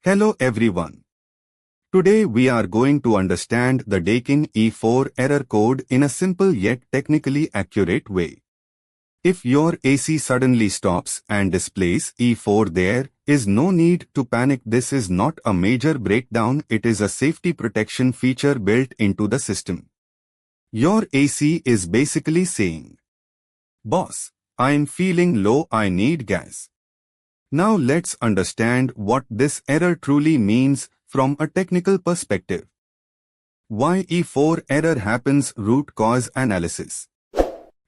Hello everyone. Today we are going to understand the Daikin E4 error code in a simple yet technically accurate way. If your AC suddenly stops and displays E4, there is no need to panic. This is not a major breakdown, it is a safety protection feature built into the system. Your AC is basically saying, "Boss, I'm feeling low, I need gas." Now let's understand what this error truly means from a technical perspective. Why E4 error happens, root cause analysis.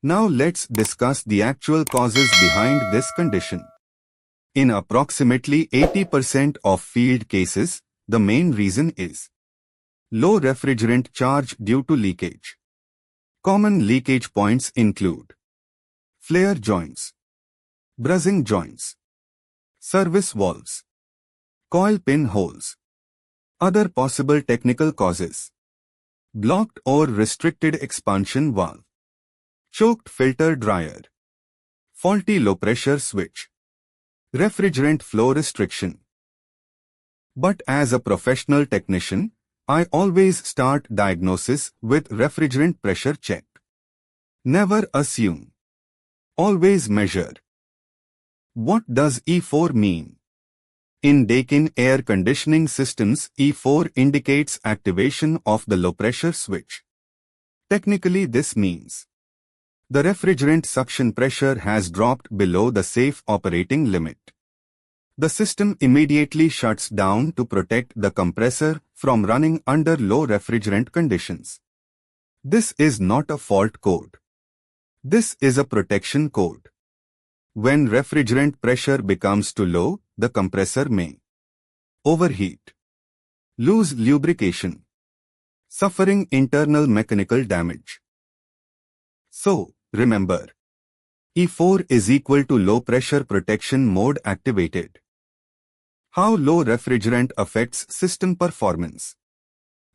Now let's discuss the actual causes behind this condition. In approximately 80% of field cases, the main reason is low refrigerant charge due to leakage. Common leakage points include flare joints, brushing joints, service valves, coil pin holes. Other possible technical causes: blocked or restricted expansion valve, choked filter dryer, faulty low pressure switch, refrigerant flow restriction. But as a professional technician, I always start diagnosis with refrigerant pressure check. Never assume. Always measure. What does E4 mean? In Daikin air conditioning systems, E4 indicates activation of the low pressure switch. Technically, this means the refrigerant suction pressure has dropped below the safe operating limit. The system immediately shuts down to protect the compressor from running under low refrigerant conditions. This is not a fault code. This is a protection code. When refrigerant pressure becomes too low, the compressor may overheat, lose lubrication, suffering internal mechanical damage. So, remember, E4 is equal to low pressure protection mode activated. How low refrigerant affects system performance?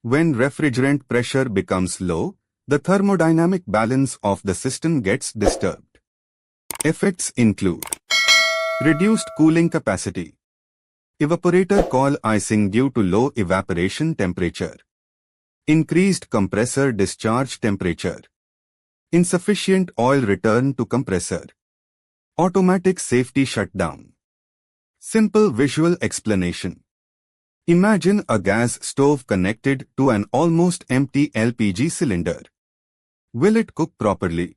When refrigerant pressure becomes low, the thermodynamic balance of the system gets disturbed. Effects include reduced cooling capacity, evaporator coil icing due to low evaporation temperature, increased compressor discharge temperature, insufficient oil return to compressor, automatic safety shutdown. Simple visual explanation. Imagine a gas stove connected to an almost empty LPG cylinder. Will it cook properly?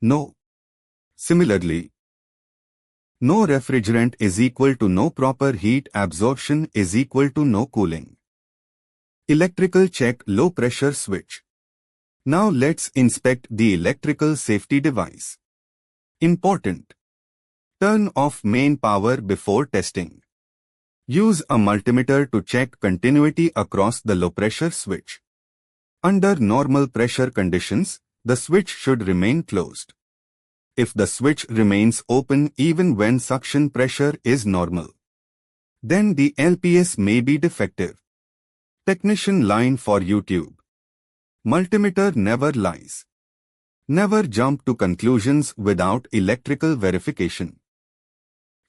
No. Similarly, no refrigerant is equal to no proper heat absorption is equal to no cooling. Electrical check low pressure switch. Now let's inspect the electrical safety device. Important. Turn off main power before testing. Use a multimeter to check continuity across the low pressure switch. Under normal pressure conditions, the switch should remain closed. If the switch remains open even when suction pressure is normal, then the LPS may be defective. Technician line for YouTube. Multimeter never lies. Never jump to conclusions without electrical verification.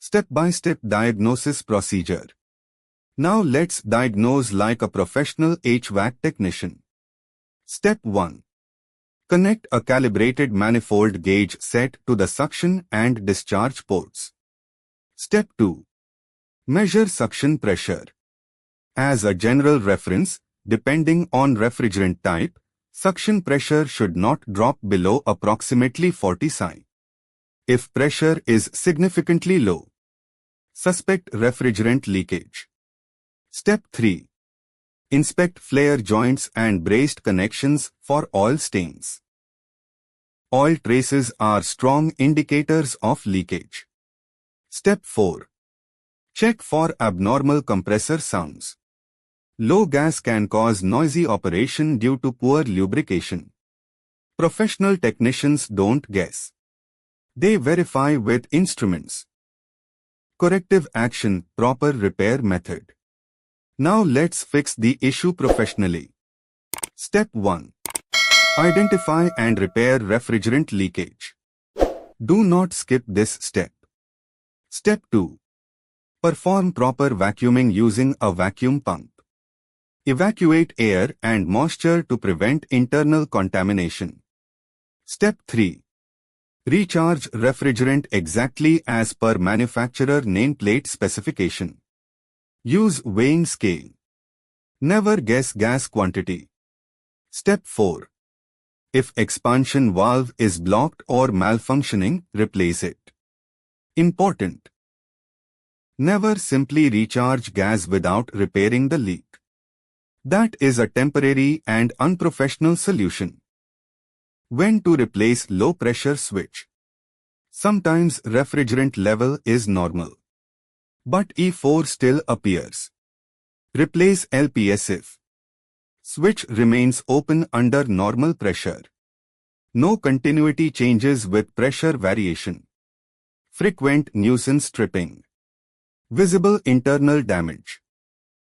Step-by-step diagnosis procedure. Now let's diagnose like a professional HVAC technician. Step 1. Connect a calibrated manifold gauge set to the suction and discharge ports. Step 2. Measure suction pressure. As a general reference, depending on refrigerant type, suction pressure should not drop below approximately 40 psi. If pressure is significantly low, suspect refrigerant leakage. Step 3. Inspect flare joints and braced connections for oil stains. Oil traces are strong indicators of leakage. Step 4. Check for abnormal compressor sounds. Low gas can cause noisy operation due to poor lubrication. Professional technicians don't guess. They verify with instruments. Corrective action, proper repair method. Now let's fix the issue professionally. Step 1. Identify and repair refrigerant leakage. Do not skip this step. Step 2. Perform proper vacuuming using a vacuum pump. Evacuate air and moisture to prevent internal contamination. Step 3. Recharge refrigerant exactly as per manufacturer nameplate specification. Use weighing scale. Never guess gas quantity. Step 4. If expansion valve is blocked or malfunctioning, replace it. Important. Never simply recharge gas without repairing the leak. That is a temporary and unprofessional solution. When to replace low pressure switch? Sometimes refrigerant level is normal, but E4 still appears. Replace LPS if switch remains open under normal pressure. No continuity changes with pressure variation. Frequent nuisance tripping. Visible internal damage.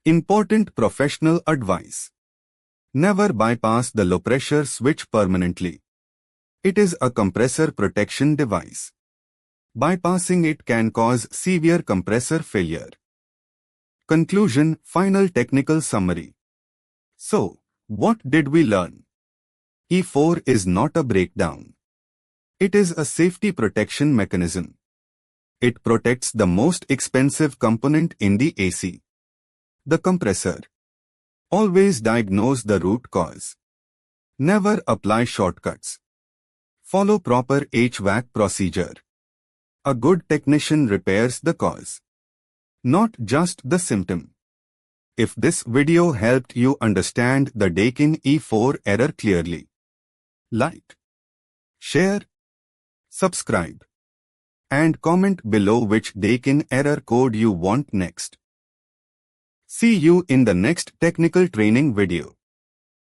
Important professional advice. Never bypass the low pressure switch permanently. It is a compressor protection device. Bypassing it can cause severe compressor failure. Conclusion, final technical summary. So, what did we learn? E4 is not a breakdown. It is a safety protection mechanism. It protects the most expensive component in the AC, the compressor. Always diagnose the root cause. Never apply shortcuts. Follow proper HVAC procedure. A good technician repairs the cause, not just the symptom. If this video helped you understand the Daikin E4 error clearly, like, share, subscribe, and comment below which Daikin error code you want next. See you in the next technical training video.